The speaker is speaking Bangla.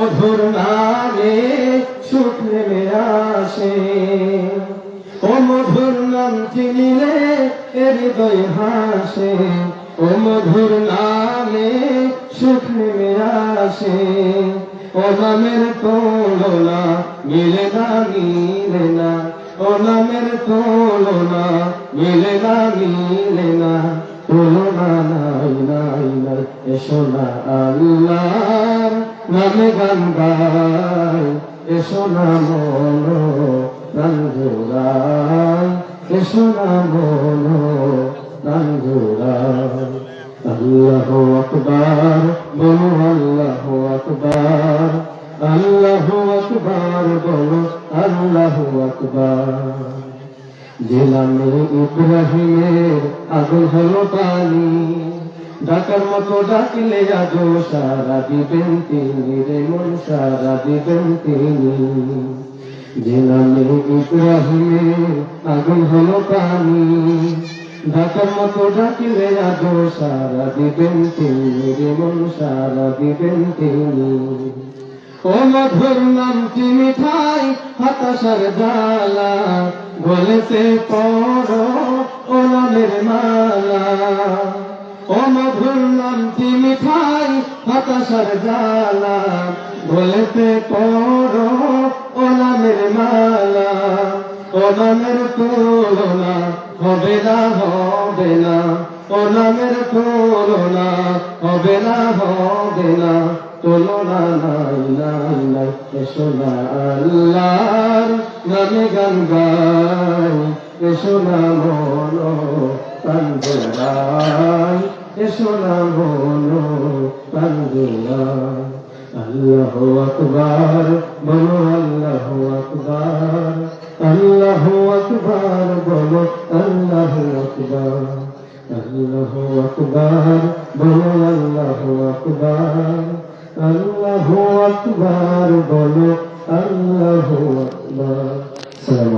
মধুর নামে সুখ নেমে আসে, ও মধুর নাম চিনিলে হৃদয় হাসে, ও মধুর নামে সুখ নেমে আসে। ও নামের তুলনা মিলে না মিলে না, ও নামের তুলনা মিলে না মিলে না, তুলনা নাই নাই নাই। এসো না আল্লাহর নামে গান গাই, এসো না মন প্রাণ জোড়াই, এসো না মন প্রাণ জোড়াই। আল্লাহু আকবার বলো, আল্লাহু আকবার, আল্লাহু আকবার বলো, আল্লাহু আকবার। যে নামে ইব্রাহিমের আগুন হলো পানি, ডাকার মতো ডাকলে আজো সারা দিবেন তিনি রে মন, সারা দিবেন তিনি। যে নামে ইব্রাহিমের আগুন হলো পানি, ডাকার মতো ডাকলে আজো সারা দিবেন তিনি রে মন, সারা দিবেন তিনি। ও মধুর নামটি মিঠাই হতাশার জ্বালা, গলেতে পড়ো ও নামের মালা। ও মধুর নামটি মিঠাই হতাশার জ্বালা, গলেতে পড়ো ও নামের মালা। ও নামের তুলনা হবে না হবে না, ও নামের তুলনা হবে না হবে না, তুলনা নাই নাই নাই। এসো না আল্লাহর নামে গান গাই, এসো না মন প্রাণ জোড়াই, এসো না মন প্রাণ জোড়াই। আল্লাহু আকবার বলো, আল্লাহু আকবার, আল্লাহু আকবার বলো, আল্লাহু আকবার, আল্লাহু আকবার বলো, আল্লাহু আকবার, আল্লাহু আকবার বলো, আল্লাহু আকবার।